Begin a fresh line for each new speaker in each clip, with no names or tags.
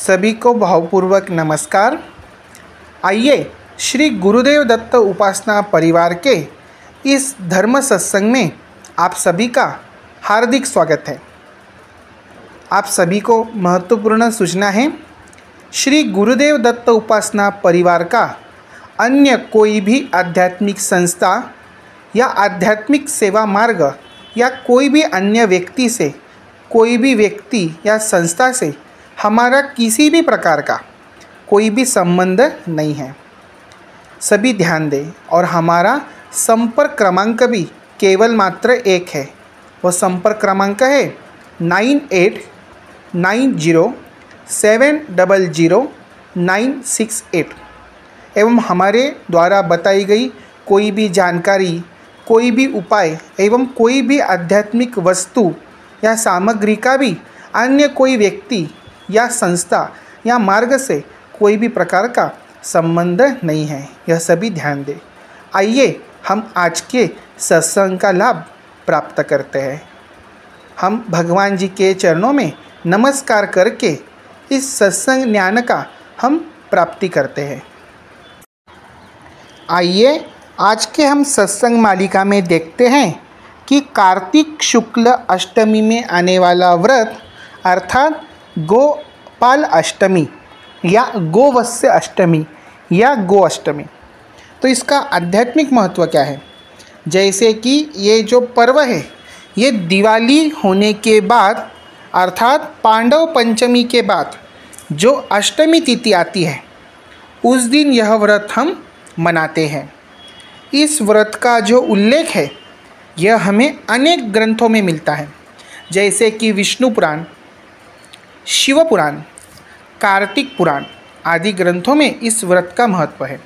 सभी को भावपूर्वक नमस्कार। आइए श्री गुरुदेव दत्त उपासना परिवार के इस धर्म सत्संग में आप सभी का हार्दिक स्वागत है। आप सभी को महत्वपूर्ण सूचना है, श्री गुरुदेव दत्त उपासना परिवार का अन्य कोई भी आध्यात्मिक संस्था या आध्यात्मिक सेवा मार्ग या कोई भी अन्य व्यक्ति से, कोई भी व्यक्ति या संस्था से हमारा किसी भी प्रकार का कोई भी संबंध नहीं है। सभी ध्यान दें और हमारा संपर्क क्रमांक भी केवल मात्र एक है। वह संपर्क क्रमांक है 9890700968 एवं हमारे द्वारा बताई गई कोई भी जानकारी, कोई भी उपाय एवं कोई भी आध्यात्मिक वस्तु या सामग्री का भी अन्य कोई व्यक्ति या संस्था या मार्ग से कोई भी प्रकार का संबंध नहीं है। यह सभी ध्यान दें। आइए हम आज के सत्संग का लाभ प्राप्त करते हैं। हम भगवान जी के चरणों में नमस्कार करके इस सत्संग ज्ञान का हम प्राप्ति करते हैं। आइए आज के हम सत्संग मालिका में देखते हैं कि कार्तिक शुक्ल अष्टमी में आने वाला व्रत अर्थात गोपाल अष्टमी या गोवत्स्य अष्टमी या गो अष्टमी, तो इसका आध्यात्मिक महत्व क्या है। जैसे कि ये जो पर्व है ये दिवाली होने के बाद अर्थात पांडव पंचमी के बाद जो अष्टमी तिथि आती है उस दिन यह व्रत हम मनाते हैं। इस व्रत का जो उल्लेख है यह हमें अनेक ग्रंथों में मिलता है, जैसे कि विष्णु पुराण, शिव पुराण, कार्तिक पुराण आदि ग्रंथों में इस व्रत का महत्व है।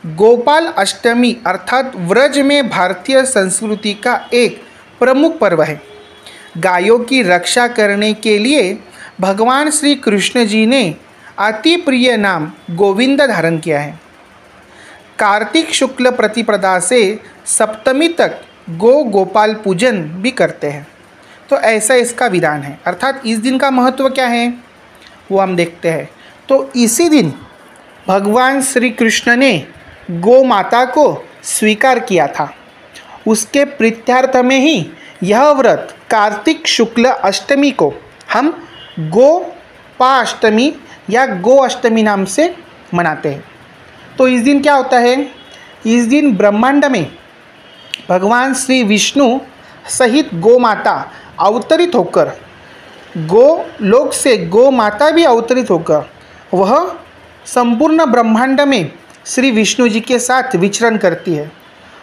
गोपाल अष्टमी अर्थात व्रज में भारतीय संस्कृति का एक प्रमुख पर्व है। गायों की रक्षा करने के लिए भगवान श्री कृष्ण जी ने अति प्रिय नाम गोविंद धारण किया है। कार्तिक शुक्ल प्रतिपदा से सप्तमी तक गोपाल पूजन भी करते हैं। तो ऐसा इसका विधान है। अर्थात इस दिन का महत्व क्या है वो हम देखते हैं। तो इसी दिन भगवान श्री कृष्ण ने गौ माता को स्वीकार किया था। उसके प्रीत्यर्थ में ही यह व्रत कार्तिक शुक्ल अष्टमी को हम गोपाष्टमी या गो अष्टमी नाम से मनाते हैं। तो इस दिन क्या होता है, इस दिन ब्रह्मांड में भगवान श्री विष्णु सहित गौ माता अवतरित होकर, गो लोक से गौ माता भी अवतरित होकर वह संपूर्ण ब्रह्मांड में श्री विष्णु जी के साथ विचरण करती है।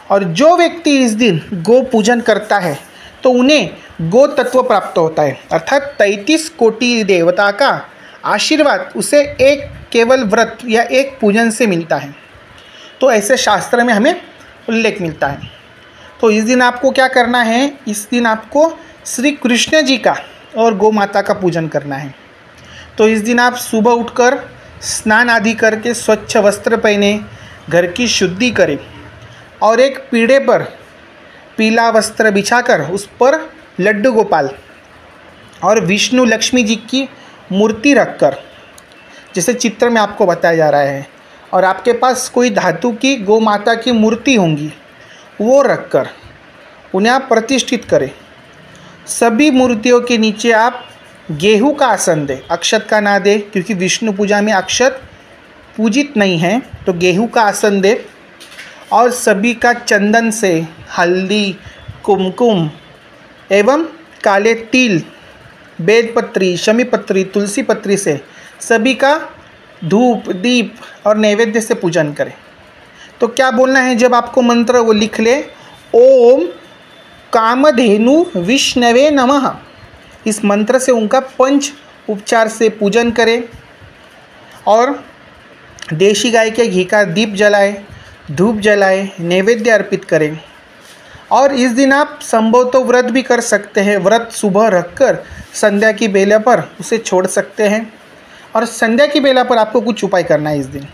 और जो व्यक्ति इस दिन गो पूजन करता है तो उन्हें गो तत्व प्राप्त होता है। अर्थात 33 कोटि देवता का आशीर्वाद उसे एक केवल व्रत या एक पूजन से मिलता है। तो ऐसे शास्त्र में हमें उल्लेख मिलता है। तो इस दिन आपको क्या करना है, इस दिन आपको श्री कृष्ण जी का और गौ माता का पूजन करना है। तो इस दिन आप सुबह उठकर स्नान आदि करके स्वच्छ वस्त्र पहने, घर की शुद्धि करें और एक पीढ़े पर पीला वस्त्र बिछाकर उस पर लड्डू गोपाल और विष्णु लक्ष्मी जी की मूर्ति रखकर, जैसे चित्र में आपको बताया जा रहा है, और आपके पास कोई धातु की गौ माता की मूर्ति होंगी वो रखकर उन्हें आप प्रतिष्ठित करें। सभी मूर्तियों के नीचे आप गेहूं का आसन दें, अक्षत का ना दें, क्योंकि विष्णु पूजा में अक्षत पूजित नहीं है। तो गेहूं का आसन दें और सभी का चंदन से, हल्दी, कुमकुम एवं काले तिल, बेलपत्री, शमीपत्री, तुलसी पत्री से सभी का धूप, दीप और नैवेद्य से पूजन करें। तो क्या बोलना है जब आपको मंत्र वो लिख ले, ओम कामधेनु विष्णवे नमः। इस मंत्र से उनका पंच उपचार से पूजन करें और देशी गाय के घी का दीप जलाएं, धूप जलाएं, नैवेद्य अर्पित करें। और इस दिन आप संभव तो व्रत भी कर सकते हैं। व्रत सुबह रखकर संध्या की बेला पर उसे छोड़ सकते हैं, और संध्या की बेला पर आपको कुछ उपाय करना है इस दिन।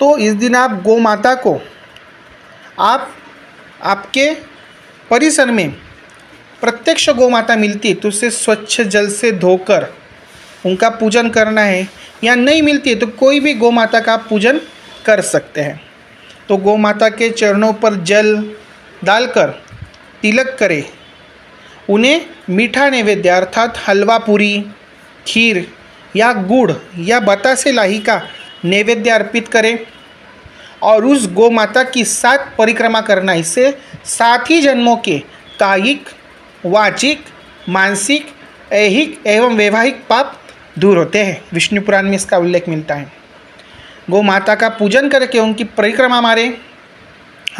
तो इस दिन आप गौ माता को आपके परिसर में प्रत्यक्ष गौ माता मिलती है तो उसे स्वच्छ जल से धोकर उनका पूजन करना है, या नहीं मिलती है तो कोई भी गौ माता का पूजन कर सकते हैं। तो गौ माता के चरणों पर जल डालकर तिलक करें, उन्हें मीठा नैवेद्य अर्थात हलवा पूरी, खीर या गुड़ या बतासे लाही का नैवेद्य अर्पित करें और उस गौ माता की 7 परिक्रमा करना। इससे 7 ही जन्मों के कायिक, वाचिक, मानसिक, ऐहिक एवं वैवाहिक पाप दूर होते हैं। विष्णु पुराण में इसका उल्लेख मिलता है। गौ माता का पूजन करके उनकी परिक्रमा मारें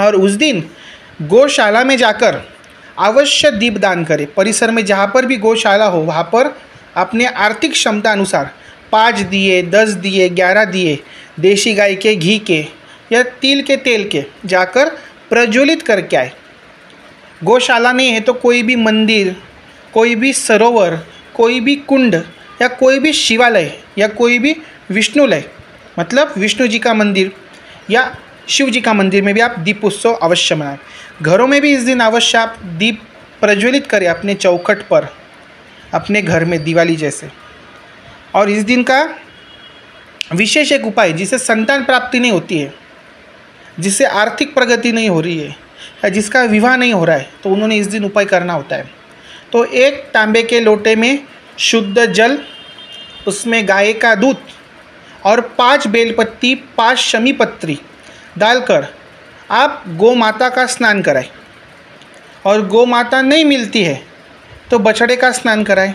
और उस दिन गौशाला में जाकर अवश्य दीप दान करें। परिसर में जहाँ पर भी गौशाला हो वहाँ पर अपने आर्थिक क्षमता अनुसार 5 दिए, 10 दिए, 11 दिए देशी गाय के घी के या तिल के तेल के जाकर प्रज्वलित करके आए। गौशाला नहीं है तो कोई भी मंदिर, कोई भी सरोवर, कोई भी कुंड या कोई भी शिवालय या कोई भी विष्णुलय मतलब विष्णु जी का मंदिर या शिव जी का मंदिर में भी आप दीप उत्सव अवश्य मनाएं। घरों में भी इस दिन अवश्य आप दीप प्रज्वलित करें अपने चौखट पर, अपने घर में दिवाली जैसे। और इस दिन का विशेष एक उपाय, जिसे संतान प्राप्ति नहीं होती है, जिससे आर्थिक प्रगति नहीं हो रही है या जिसका विवाह नहीं हो रहा है, तो उन्होंने इस दिन उपाय करना होता है। तो एक तांबे के लोटे में शुद्ध जल, उसमें गाय का दूध और 5 बेलपत्ती, 5 शमी पत्री डालकर आप गौ माता का स्नान कराएं। और गौ माता नहीं मिलती है तो बछड़े का स्नान कराएं।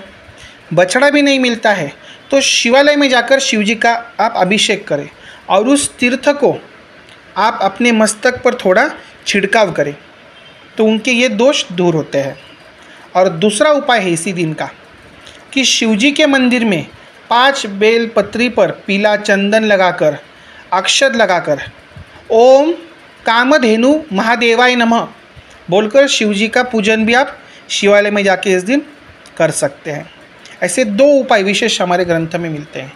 बछड़ा भी नहीं मिलता है तो शिवालय में जाकर शिव जी का आप अभिषेक करें और उस तीर्थ को आप अपने मस्तक पर थोड़ा छिड़काव करें, तो उनके ये दोष दूर होते हैं। और दूसरा उपाय है इसी दिन का कि शिव जी के मंदिर में 5 बेल पत्री पर पीला चंदन लगाकर, अक्षत लगाकर ओम कामधेनु महादेवाय नमः बोलकर शिव जी का पूजन भी आप शिवालय में जाके इस दिन कर सकते हैं। ऐसे 2 उपाय विशेष हमारे ग्रंथ में मिलते हैं।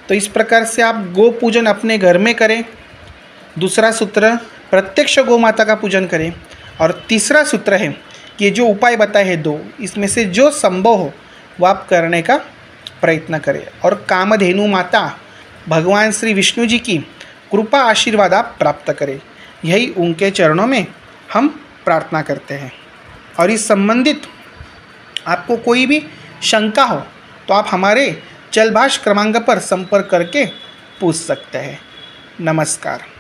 तो इस प्रकार से आप गौ पूजन अपने घर में करें। दूसरा सूत्र, प्रत्यक्ष गौ माता का पूजन करें। और तीसरा सूत्र है कि जो उपाय बताए हैं 2, इसमें से जो संभव हो वो आप करने का प्रयत्न करें और कामधेनु माता भगवान श्री विष्णु जी की कृपा आशीर्वाद आप प्राप्त करें। यही उनके चरणों में हम प्रार्थना करते हैं। और इस संबंधित आपको कोई भी शंका हो तो आप हमारे चलभाष क्रमांक पर संपर्क करके पूछ सकते हैं। नमस्कार।